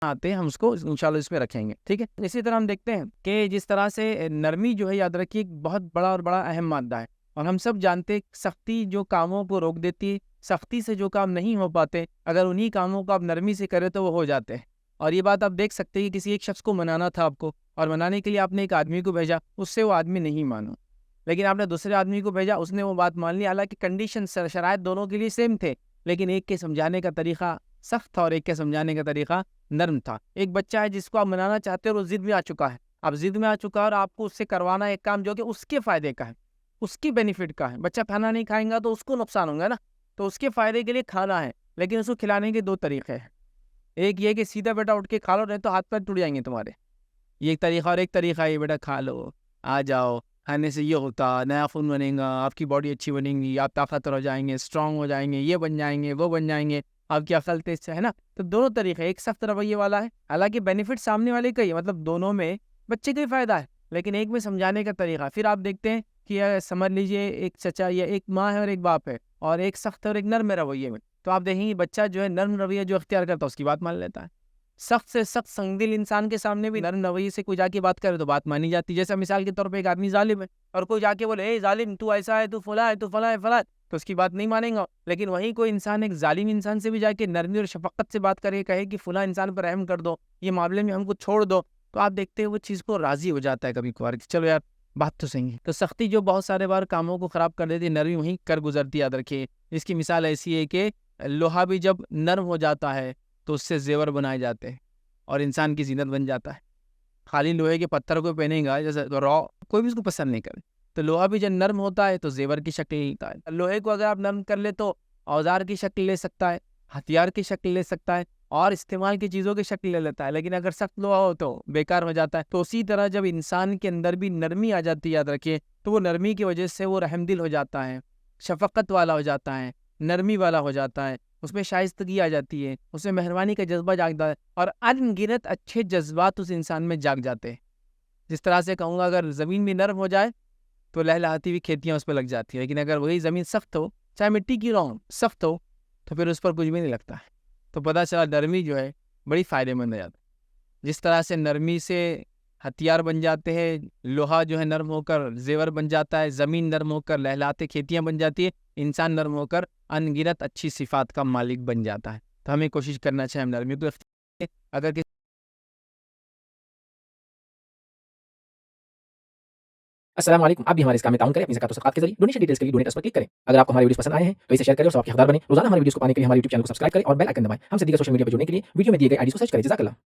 आते हैं, हम उसको इंशाल्लाह इसमें रखेंगे, ठीक है। इसी तरह हम देखते हैं कि जिस तरह से नरमी जो है, याद रखिए, एक बहुत बड़ा और बड़ा अहम मादा है। और हम सब जानते हैं सख्ती जो कामों को रोक देती है, सख्ती से जो काम नहीं हो पाते, अगर उन्हीं कामों को आप नरमी से करें तो वो हो जाते हैं। और ये बात आप देख सकते हैं कि किसी एक शख्स को मनाना था आपको, और मनाने के लिए आपने एक आदमी को भेजा, उससे वो आदमी नहीं माना, लेकिन आपने दूसरे आदमी को भेजा, उसने वो बात मान ली। हालांकि कंडीशन शराइत दोनों के लिए सेम थे, लेकिन एक के समझाने का तरीका सख्त था और एक के समझाने का तरीका नर्म था। एक बच्चा है जिसको आप मनाना चाहते हो और वो जिद में आ चुका है, अब जिद में आ चुका है और आपको उससे करवाना एक काम जो कि उसके फायदे का है, उसकी बेनिफिट का है। बच्चा खाना नहीं खाएगा तो उसको नुकसान होगा ना, तो उसके फायदे के लिए खाना है, लेकिन उसको खिलाने के दो तरीके हैं। एक ये कि सीधा बेटा उठ के खा लो, नहीं तो हाथ पैर टूट जाएंगे तुम्हारे, ये एक तरीका। और एक तरीका है, बेटा खा लो, आ जाओ, खाने से ये होता, नया खून बनेगा, आपकी बॉडी अच्छी बनेगी, आप ताकतवर हो जाएंगे, स्ट्रांग हो जाएंगे, ये बन जाएंगे, वो बन जाएंगे, आपकी अकल तेज है ना। तो दोनों तरीके, एक सख्त रवैये वाला है, हालांकि बेनिफिट सामने वाले का ही है, मतलब दोनों में बच्चे का ही फायदा है, लेकिन एक में समझाने का तरीका। फिर आप देखते हैं कि समझ लीजिए एक चचा या एक माँ है और एक बाप है, और एक सख्त और एक नर्म रवैये में, तो आप देखेंगे बच्चा जो है नर्म रवैया जो अख्तियार करता है उसकी बात मान लेता है। सख्त से सख्त संगदिल इंसान के सामने भी नरम रवैये से कोई जाके बात करे तो बात मानी जाती है। जैसे मिसाल के तौर पे एक आदमी जालिम है और कोई जाके बोले, ए जालिम तू ऐसा है, तू फला है, तू फला है, फला है, तो उसकी बात नहीं मानेगा। लेकिन वहीं कोई इंसान एक जालिम इंसान से भी जाके नरमी और शफकत से बात करे, कहे कि फला इंसान पर रहम कर दो, ये मामले में हमको छोड़ दो, तो आप देखते हैं वो चीज़ को राजी हो जाता है कभी कभार कि चलो यार बात तो सही है। तो सख्ती जो बहुत सारे बार कामों को खराब कर देती है, नरमी वहीं कर गुजरती, याद रखिए। इसकी मिसाल ऐसी है कि लोहा भी जब नर्म हो जाता है तो उससे जेवर बनाए जाते हैं और इंसान की जीनत बन जाता है। खाली लोहे के पत्थर को पहनेगा जैसे तो रॉ, कोई भी उसको पसंद नहीं करे। तो लोहा भी जब नर्म होता है तो जेवर की शक्ल लेता है। लोहे को अगर आप नर्म कर ले तो औजार की शक्ल ले सकता है, हथियार की शक्ल ले सकता है, और इस्तेमाल की चीज़ों की शक्ल ले लेता है। लेकिन अगर सख्त लोहा हो तो बेकार हो जाता है। तो उसी तरह जब इंसान के अंदर भी नरमी आ जाती है, याद रखिए, तो वो नरमी की वजह से वो रहमदिल हो जाता है, शफकत वाला हो जाता है, नरमी वाला हो जाता है, उसमें शाइस्तगी आ जाती है, उसमें मेहरबानी का जज्बा जागता है, और अनगिनत अच्छे जज्बात उस इंसान में जाग जाते हैं। जिस तरह से कहूँगा, अगर ज़मीन भी नरम हो जाए तो लहलहाती हुई खेतियाँ उस पर लग जाती है, लेकिन अगर वही ज़मीन सख्त हो, चाहे मिट्टी की रहो, सख्त हो, तो फिर उस पर कुछ भी नहीं लगता है। तो पता चला नरमी जो है बड़ी फ़ायदेमंद है जाती है। जिस तरह से नरमी से हथियार बन जाते हैं, लोहा जो है नरम होकर जेवर बन जाता है, ज़मीन नरम होकर लहलाते खेतियाँ बन जाती है, इंसान नरम होकर अनगिनत अच्छी सिफात का मालिक बन जाता है। तो हमें कोशिश करना चाहिए हम नरमी को अगर किसी अस्सलाम वालेकुम। आप भी हमारे इस काम में ताउन करें अपनी ज़कात और सदक़ात के ज़रिए। डोनेशन डिटेल्स के लिए डोनेट अस पर क्लिक करें। अगर आपको हमारे वीडियोज़ पसंद आए हैं तो इसे शेयर करें और सबके हकदार बनें। रोज़ाना हमारे वीडियोज़ को पाने के लिए हमारे यूट्यूब चैनल को सब्सक्राइब करें और बेल आइकन दबाएं। हमसे दीगर सोशल मीडिया पर जुड़ने के लिए वीडियो में दिए गए आईडी को सर्च करें। जज़ाकल्लाह।